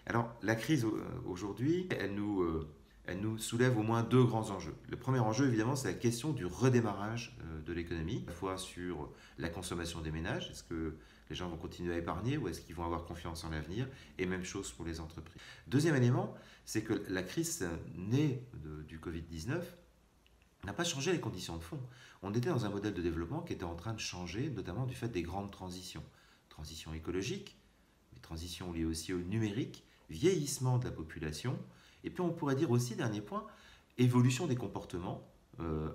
Alors, la crise aujourd'hui, elle nous soulève au moins deux grands enjeux. Le premier enjeu, évidemment, c'est la question du redémarrage de l'économie, à la fois sur la consommation des ménages, est-ce que les gens vont continuer à épargner ou est-ce qu'ils vont avoir confiance en l'avenir, et même chose pour les entreprises. Deuxième élément, c'est que la crise née du Covid-19 n'a pas changé les conditions de fond. On était dans un modèle de développement qui était en train de changer, notamment du fait des grandes transitions. Transition écologique, mais transition liée aussi au numérique, vieillissement de la population, et puis on pourrait dire aussi, dernier point, évolution des comportements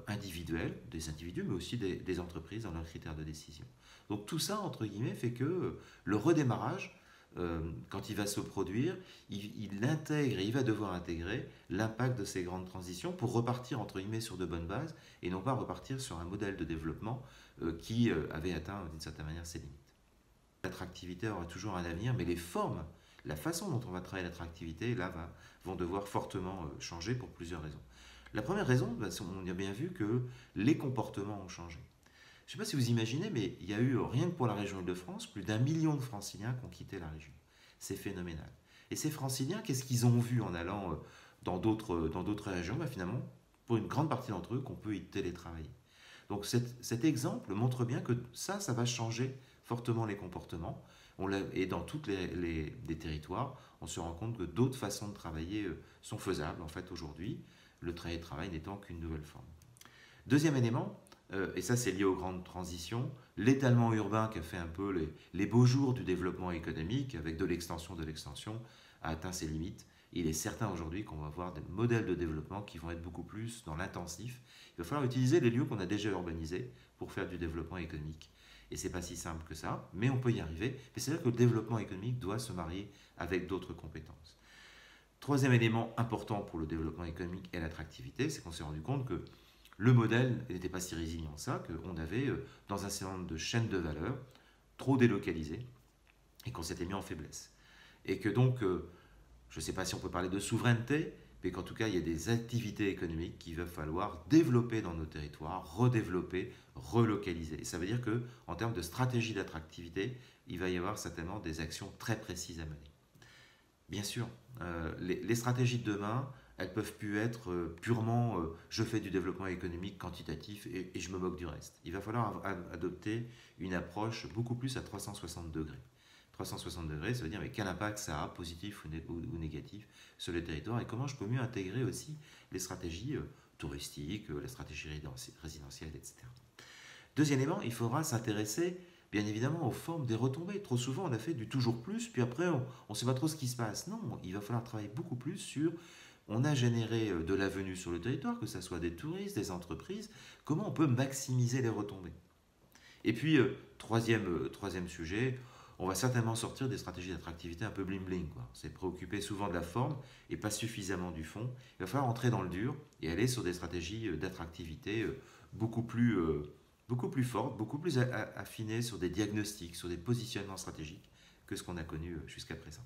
individuels, des individus, mais aussi des entreprises dans leurs critères de décision. Donc tout ça, entre guillemets, fait que le redémarrage, quand il va se produire, il intègre et il va devoir intégrer l'impact de ces grandes transitions pour repartir, entre guillemets, sur de bonnes bases, et non pas repartir sur un modèle de développement qui avait atteint, d'une certaine manière, ses limites. L'attractivité aura toujours un avenir, mais les formes, la façon dont on va travailler l'attractivité, là, vont devoir fortement changer pour plusieurs raisons. La première raison, on a bien vu que les comportements ont changé. Je ne sais pas si vous imaginez, mais il y a eu, rien que pour la région Île-de-France, plus d'1 million de franciliens qui ont quitté la région. C'est phénoménal. Et ces franciliens, qu'est-ce qu'ils ont vu en allant dans d'autres régions? Finalement, pour une grande partie d'entre eux, qu'on peut y télétravailler. Donc cet exemple montre bien que ça va changer fortement les comportements. Et dans tous les territoires, on se rend compte que d'autres façons de travailler sont faisables en fait aujourd'hui, le télétravail n'étant qu'une nouvelle forme. Deuxième élément, et ça c'est lié aux grandes transitions, l'étalement urbain qui a fait un peu les beaux jours du développement économique, avec de l'extension, a atteint ses limites. Il est certain aujourd'hui qu'on va avoir des modèles de développement qui vont être beaucoup plus dans l'intensif. Il va falloir utiliser les lieux qu'on a déjà urbanisés pour faire du développement économique. Et c'est pas si simple que ça, mais on peut y arriver. Mais c'est-à-dire que le développement économique doit se marier avec d'autres compétences. Troisième élément important pour le développement économique et l'attractivité, c'est qu'on s'est rendu compte que le modèle n'était pas si résilient que ça, qu'on avait dans un certain nombre de chaînes de valeur trop délocalisées et qu'on s'était mis en faiblesse. Et que donc, je ne sais pas si on peut parler de souveraineté, mais qu'en tout cas, il y a des activités économiques qu'il va falloir développer dans nos territoires, redévelopper, relocaliser. Et ça veut dire qu'en termes de stratégie d'attractivité, il va y avoir certainement des actions très précises à mener. Bien sûr, les stratégies de demain, elles peuvent plus être purement je fais du développement économique quantitatif et je me moque du reste. Il va falloir adopter une approche beaucoup plus à 360 degrés. 360 degrés, ça veut dire mais quel impact ça a, positif ou négatif, sur le territoire et comment je peux mieux intégrer aussi les stratégies touristiques, les stratégies résidentielles, etc. Deuxième élément, il faudra s'intéresser bien évidemment aux formes des retombées. Trop souvent, on a fait du toujours plus, puis après, on ne sait pas trop ce qui se passe. Non, il va falloir travailler beaucoup plus sur on a généré de la venue sur le territoire, que ce soit des touristes, des entreprises, comment on peut maximiser les retombées. Et puis, troisième sujet, on va certainement sortir des stratégies d'attractivité un peu bling-bling. C'est préoccuper souvent de la forme et pas suffisamment du fond. Il va falloir entrer dans le dur et aller sur des stratégies d'attractivité beaucoup plus, beaucoup plus fortes, beaucoup plus affinées sur des diagnostics, sur des positionnements stratégiques que ce qu'on a connu jusqu'à présent.